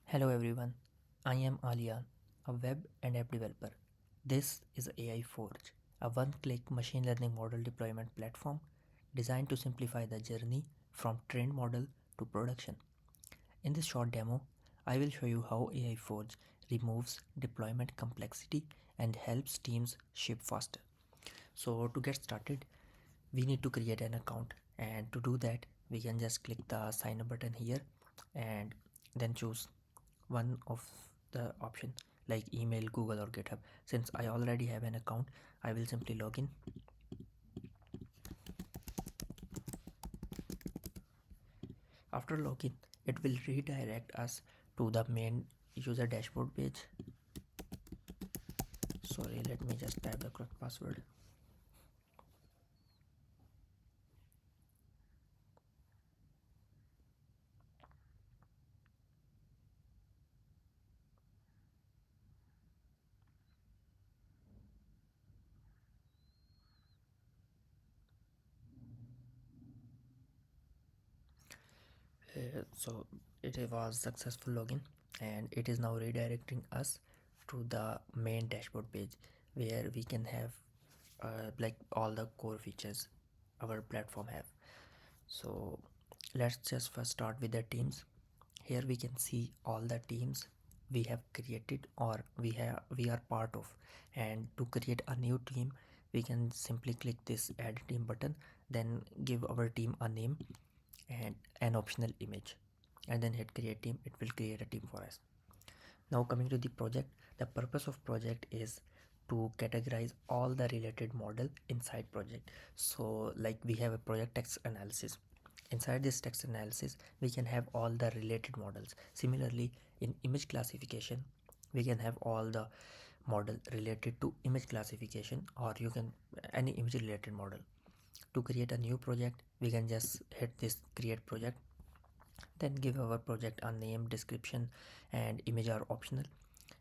Hello everyone, I am Alian, a web and app developer. This is AIForge, a one-click machine learning model deployment platform designed to simplify the journey from trained model to production. In this short demo, I will show you how AIForge removes deployment complexity and helps teams ship faster. So to get started, we need to create an account, and to do that we can just click the sign up button here and then choose one of the option like email, Google or GitHub. Since I already have an account, I will simply log in. After login, it will redirect us to the main user dashboard page. Sorry, let me just type the correct password. So it was successful login, and it is now redirecting us to the main dashboard page where we can have like all the core features our platform have. So let's just first start with the teams. Here we can see all the teams we have created or we are part of, and to create a new team we can simply click this add team button, then give our team a name and an optional image, and then hit create team. It will create a team for us. Now coming to the project, the purpose of project is to categorize all the related model inside project. So like we have a project text analysis. Inside this text analysis we can have all the related models. Similarly, in image classification we can have all the model related to image classification, or you can any image related model. To create a new project we can just hit this create project, then give our project a name, description and image are optional,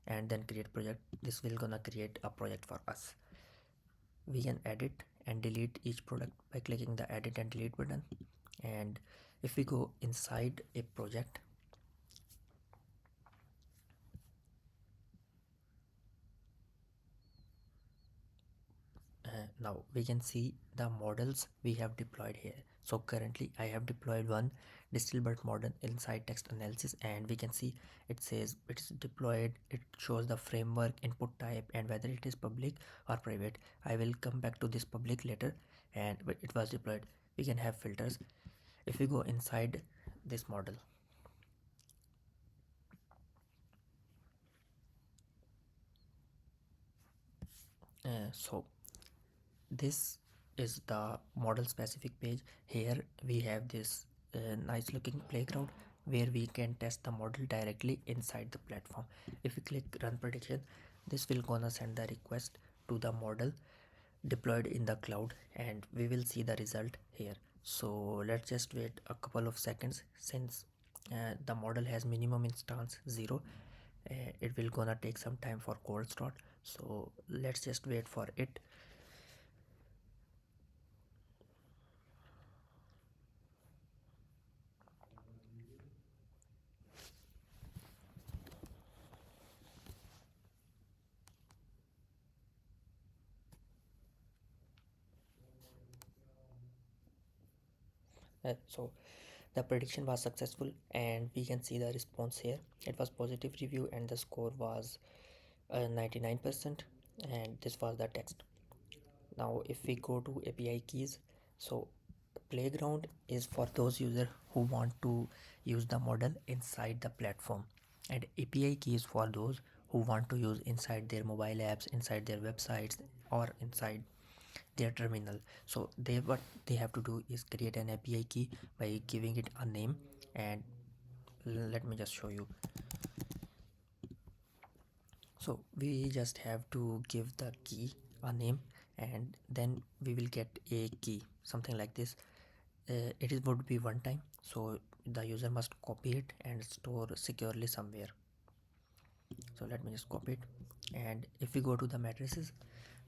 and then create project. This will gonna create a project for us. We can edit and delete each product by clicking the edit and delete button. And if we go inside a project, now we can see the models we have deployed here. So currently I have deployed one Distilbert model inside text analysis, and we can see it says it is deployed. It shows the framework, input type and whether it is public or private. I will come back to this public later. And but it was deployed. We can have filters. If we go inside this model, so this is the model specific page. Here we have this nice looking playground where we can test the model directly inside the platform. If we click run prediction, this will gonna send the request to the model deployed in the cloud, and we will see the result here. So let's just wait a couple of seconds. Since the model has minimum instance 0, it will gonna take some time for cold start, so let's just wait for it. So the prediction was successful, and we can see the response here. It was positive review and the score was 99%, and this was the text. Now if we go to API keys, so playground is for those users who want to use the model inside the platform, and API keys for those who want to use inside their mobile apps, inside their websites or inside their terminal. So what they have to do is create an API key by giving it a name, and let me just show you. So we just have to give the key a name, and then we will get a key, something like this. It is would be one time, so the user must copy it and store securely somewhere. So let me just copy it, and if we go to the matrices,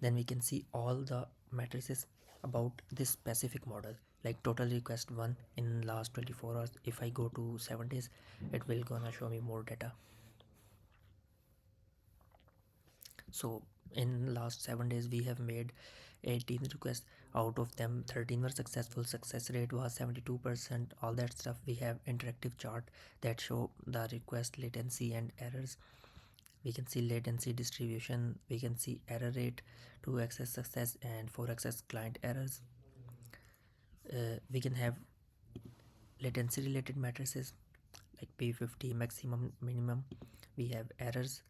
then we can see all the matrices about this specific model. like total request 1 in last 24 hours. If I go to 7 days, it will gonna show me more data. So in last 7 days we have made 18 requests. Out of them 13 were successful. Success rate was 72%. All that stuff. We have interactive chart that show the request latency and errors. We can see latency distribution. We can see error rate, 2x's success and 4x's client errors. We can have latency related matrices like P50 maximum minimum. We have errors,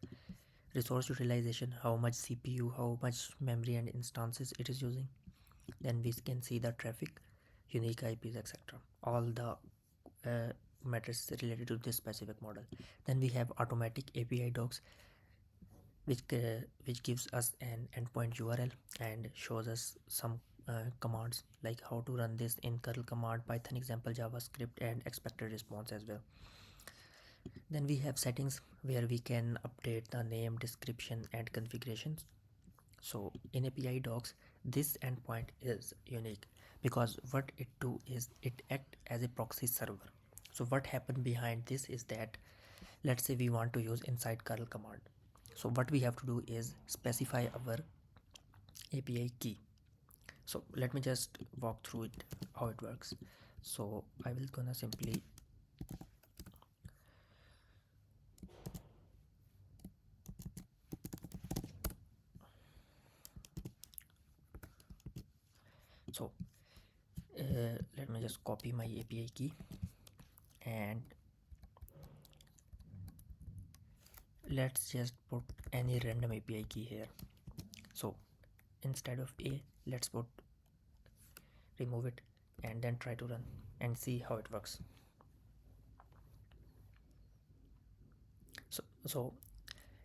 resource utilization, how much CPU, how much memory and instances it is using. Then we can see the traffic, unique IPs, etc. All the metrics related to this specific model. Then we have automatic API docs, which gives us an endpoint URL and shows us some commands like how to run this in curl command, Python example, JavaScript, and expected response as well. Then we have settings where we can update the name, description, and configurations. So in API docs, this endpoint is unique because what it do is it act as a proxy server. So what happened behind this is that, let's say we want to use inside curl command. So what we have to do is specify our API key. So let me just walk through it, how it works. So I will gonna simply so let me just copy my API key and let's just put any random API key here. So instead of A, let's put, remove it, and then try to run and see how it works. So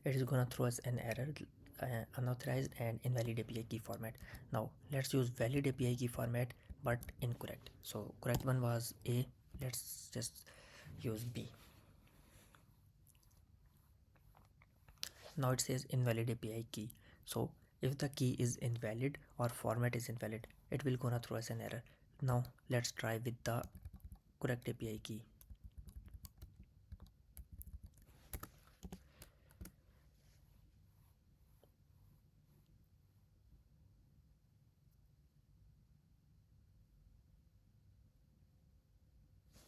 it is gonna throw us an error, unauthorized and invalid API key format. Now let's use valid API key format but incorrect. So correct one was A, let's just use B. Now it says invalid API key. So if the key is invalid or format is invalid, it will gonna throw us an error. Now let's try with the correct API key.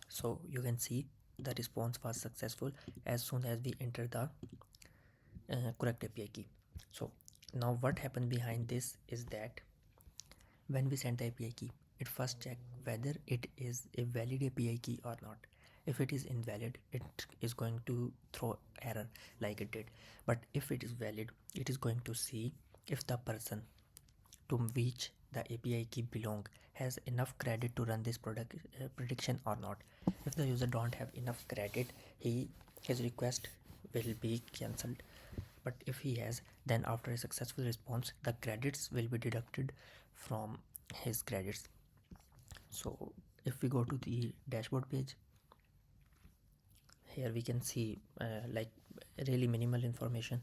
So you can see the response was successful as soon as we enter the correct API key. So now what happened behind this is that when we send the API key, it first check whether it is a valid API key or not. If it is invalid, it is going to throw error like it did. But if it is valid, it is going to see if the person to which the API key belong has enough credit to run this prediction or not. If the user don't have enough credit, his request will be cancelled. But if he has, then after a successful response, the credits will be deducted from his credits. So if we go to the dashboard page, here we can see like really minimal information,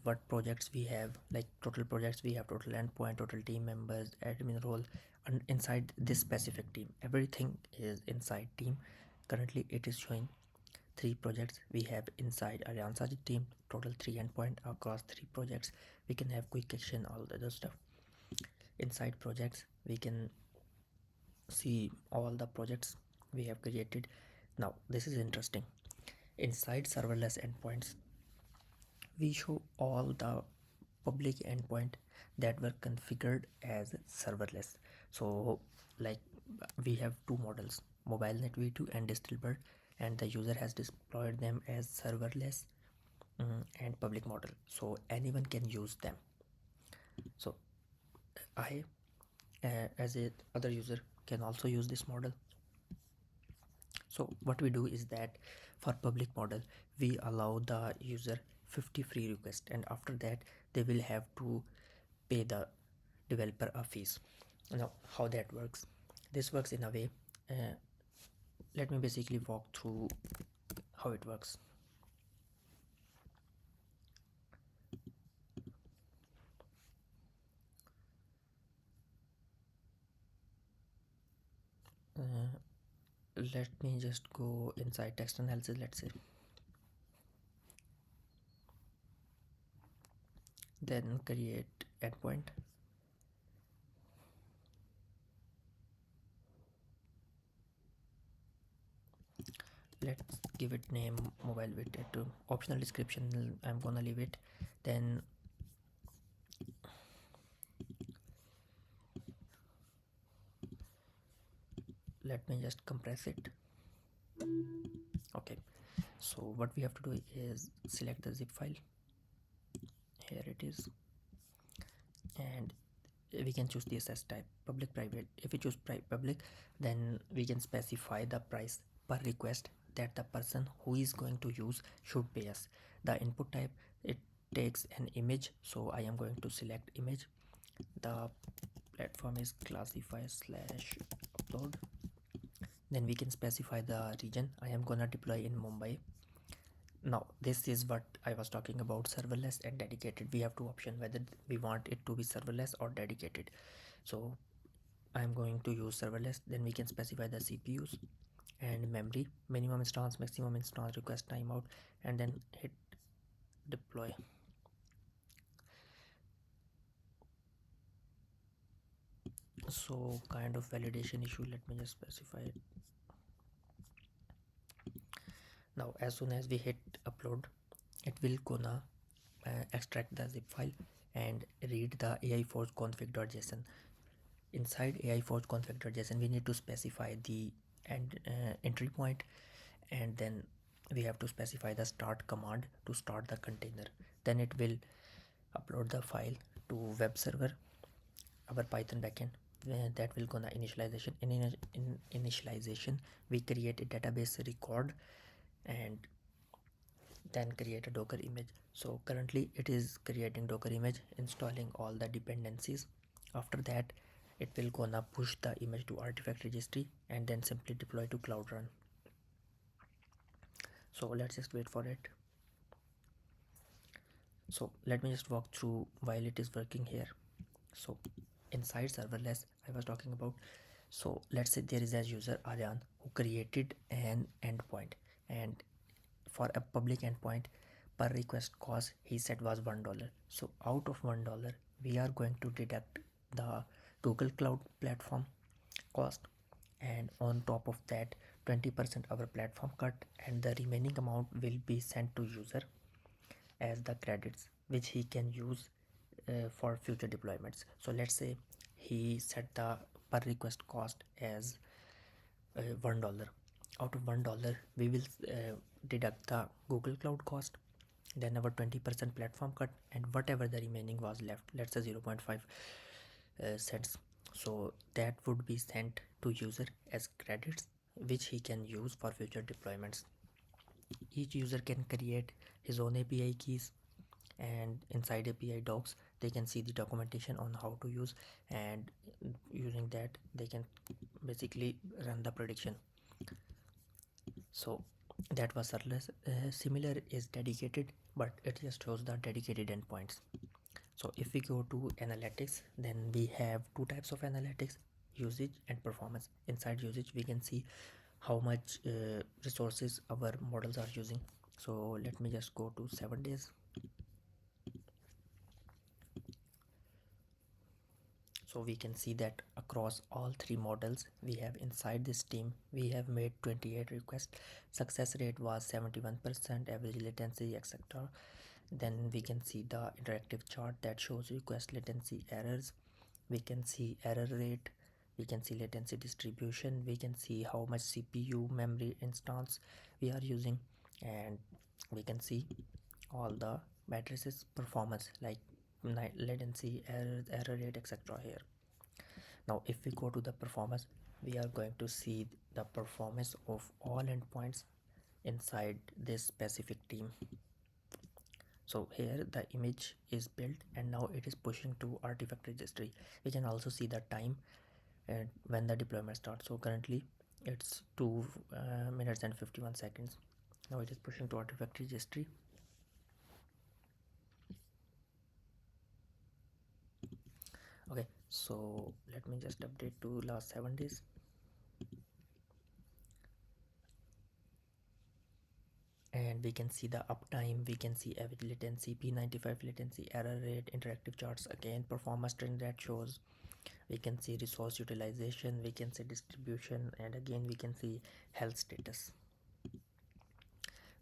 what projects we have, like total projects we have, total endpoint, total team members, admin role, and inside this specific team everything is inside team. Currently it is showing 3 projects we have inside Allianz team, total 3 endpoint across 3 projects. We can have quick action, all the other stuff. Inside projects we can see all the projects we have created. Now this is interesting. Inside serverless endpoints we show all the public endpoint that were configured as serverless. So like we have 2 models, MobileNet v2 and Distilbert, and the user has deployed them as serverless and public model, so anyone can use them. So I as a other user can also use this model. So what we do is that for public model we allow the user 50 free requests, and after that they will have to pay the developer a fees. Now how that works, this works in a way, let me basically walk through how it works. let me just go inside text analysis, let's say, then create endpoint. Let's give it name mobile with it optional description, I'm gonna leave it. Then let me just compress it. Okay, so what we have to do is select the zip file. Here it is, and we can choose the access type public private. If we choose public, then we can specify the price per request that the person who is going to use should pay us. The input type, it takes an image, so I am going to select image. The platform is classify slash upload. Then we can specify the region. I am gonna deploy in Mumbai. Now this is what I was talking about, serverless and dedicated. We have two options whether we want it to be serverless or dedicated. So I'm going to use serverless. Then we can specify the CPUs and memory, minimum instance, maximum instance, request timeout, and then hit deploy. So kind of validation issue, let me just specify it. Now as soon as we hit upload, it will gonna extract the zip file and read the AIForge config.json. Inside AIForge config.json we need to specify the entry point, and then we have to specify the start command to start the container. Then it will upload the file to web server, our Python backend. That will gonna initialization. In initialization we create a database record and then create a Docker image. So currently it is creating Docker image, installing all the dependencies. After that it will gonna push the image to artifact registry and then simply deploy to Cloud Run. So let's just wait for it. So let me just walk through while it is working here. So inside serverless I was talking about, so let's say there is a user Aryan who created an endpoint, and for a public endpoint per request cost he said was $1. So out of $1 we are going to deduct the Google Cloud platform cost, and on top of that 20% our platform cut, and the remaining amount will be sent to user as the credits which he can use for future deployments. So let's say he set the per request cost as $1. Out of $1 we will deduct the Google Cloud cost, then our 20% platform cut, and whatever the remaining was left, let's say 0.5 cents, so that would be sent to user as credits which he can use for future deployments. Each user can create his own API keys, and inside API docs they can see the documentation on how to use, and using that they can basically run the prediction. So that was serverless. Similar is dedicated, but it just shows the dedicated endpoints. So if we go to analytics, then we have two types of analytics, usage and performance. Inside usage we can see how much resources our models are using. So let me just go to 7 days. So we can see that across all three models we have inside this team we have made 28 requests. Success rate was 71%, average latency, etc. Then we can see the interactive chart that shows request latency, errors, we can see error rate, we can see latency distribution, we can see how much CPU memory instance we are using, and we can see all the matrices performance like latency, error rate, etc. here. Now if we go to the performance, we are going to see the performance of all endpoints inside this specific team. So here the image is built and now it is pushing to artifact registry. We can also see the time and when the deployment starts. So currently it's 2 minutes and 51 seconds. Now it is pushing to artifact registry. Okay, so let me just update to last 7 days. and we can see the uptime, we can see average latency, p95 latency, error rate, interactive charts, again performance trend that shows, we can see resource utilization, we can see distribution, and again we can see health status,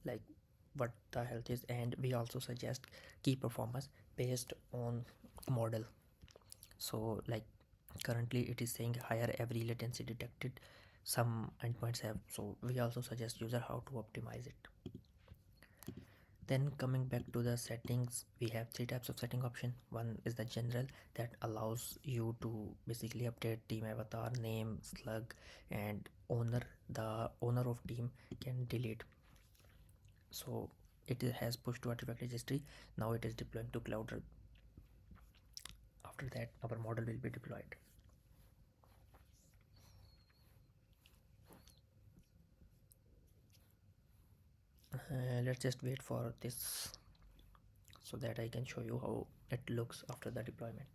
like what the health is. And we also suggest key performance based on model. So like currently it is saying higher average latency detected, some endpoints have, so we also suggest user how to optimize it. Then coming back to the settings, we have three types of setting option. One is the general, that allows you to basically update team avatar, name, slug, and owner. The owner of team can delete. So it has pushed to artifact registry. Now it is deploying to cloud. After that our model will be deployed. Let's just wait for this so that I can show you how it looks after the deployment.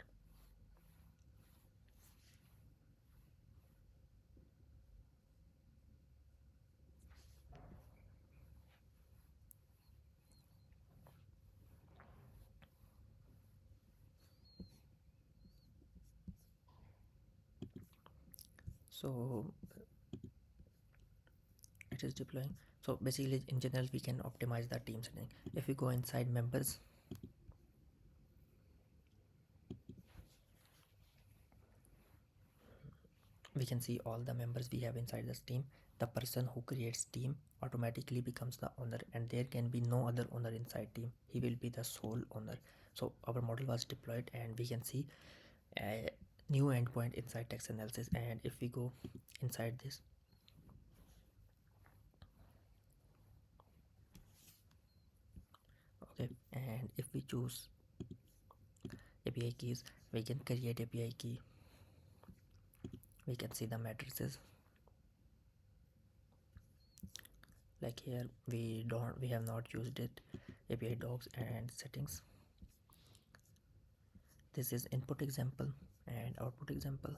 So it is deploying. So basically in general we can optimize the team setting. If we go inside members, we can see all the members we have inside this team. The person who creates team automatically becomes the owner, and there can be no other owner inside team. He will be the sole owner. So our model was deployed, and we can see a new endpoint inside text analysis. And if we go inside this, okay, and if we choose API keys, we can create API key. We can see the matrices. Like here we have not used it. API docs and settings. This is input example and output example.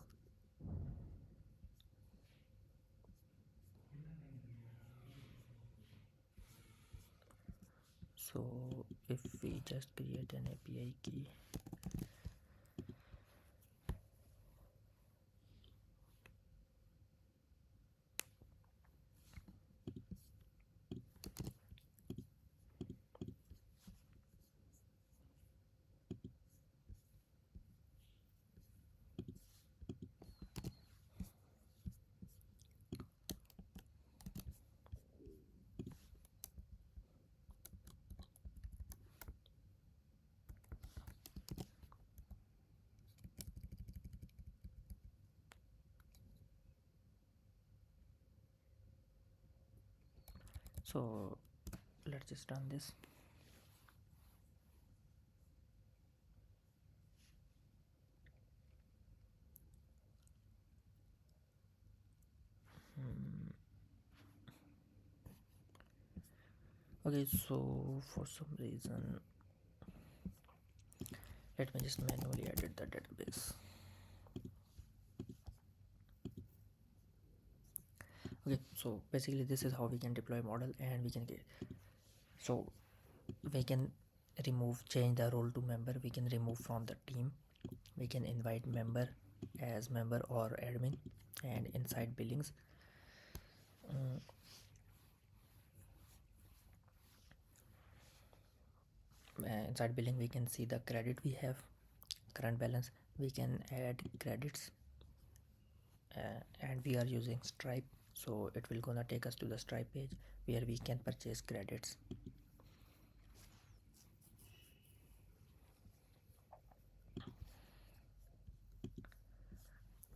So if we just create an API key, so let's just run this. Okay, so for some reason let me just manually edit the database. Okay, so basically this is how we can deploy model, and we can get, so we can change the role to member, we can remove from the team, we can invite member as member or admin. And inside billings, inside billing we can see the credit we have, current balance, we can add credits, and we are using Stripe, so it will gonna take us to the Stripe page where we can purchase credits.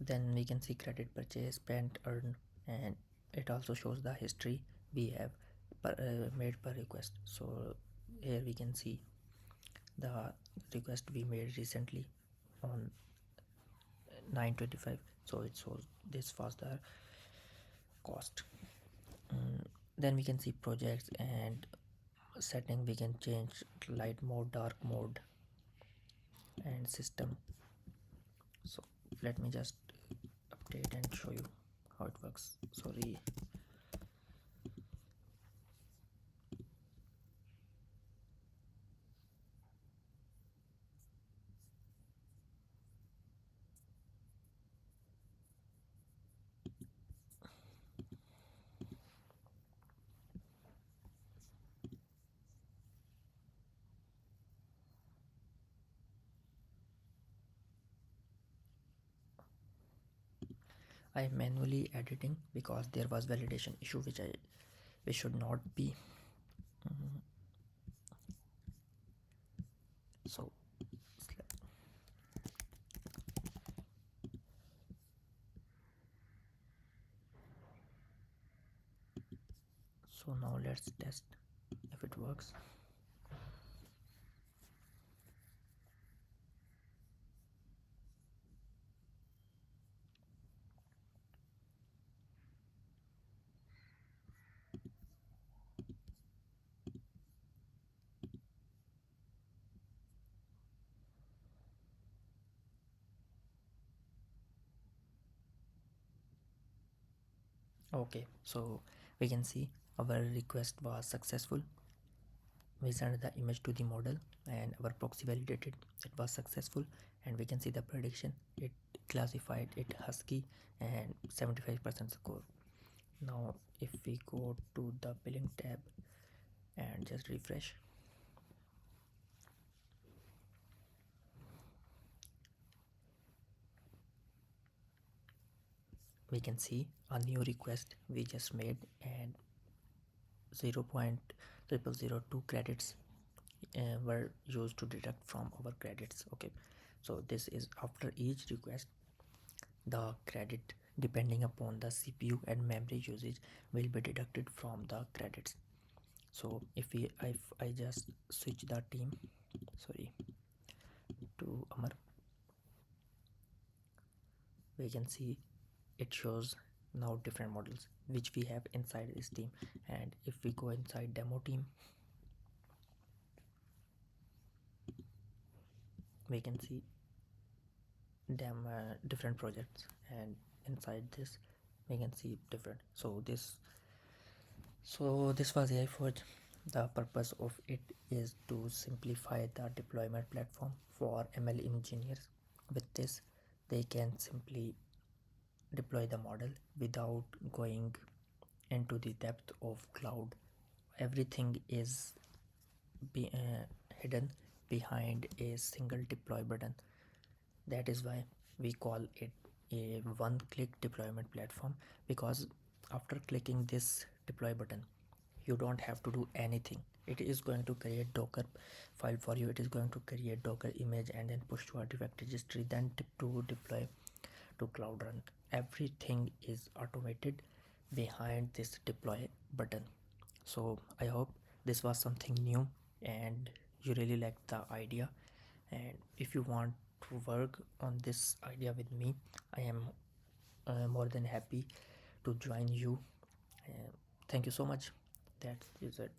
Then we can see credit purchase, spent, earned, and it also shows the history we have made per request. So here we can see the request we made recently on 9/25, so it shows this was the cost. Then we can see projects and setting, we can change light mode, dark mode, and system. So let me just update and show you how it works. Sorry. I am manually editing because there was validation issue which should not be. So so now let's test if it works. Okay, so we can see our request was successful. We sent the image to the model and our proxy validated it was successful, and we can see the prediction. It classified it husky and 75% score. Now if we go to the billing tab and just refresh, we can see a new request we just made, and 0.0002 credits were used to deduct from our credits. Okay, so this is after each request the credit depending upon the CPU and memory usage will be deducted from the credits. So if I just switch the team, sorry, to Amar, we can see it shows now different models which we have inside this team. And if we go inside demo team, we can see them different projects, and inside this we can see different. So this was AIForge. The purpose of it is to simplify the deployment platform for ML engineers. With this, they can simply deploy the model without going into the depth of cloud. Everything is hidden behind a single deploy button. That is why we call it a one-click deployment platform, because after clicking this deploy button you don't have to do anything. It is going to create Docker file for you. It is going to create Docker image and then push to artifact registry, then to deploy to cloud run. Everything is automated behind this deploy button. So I hope this was something new and you really like the idea. And if you want to work on this idea with me, I am more than happy to join you. uh, Thank you so much. That is it.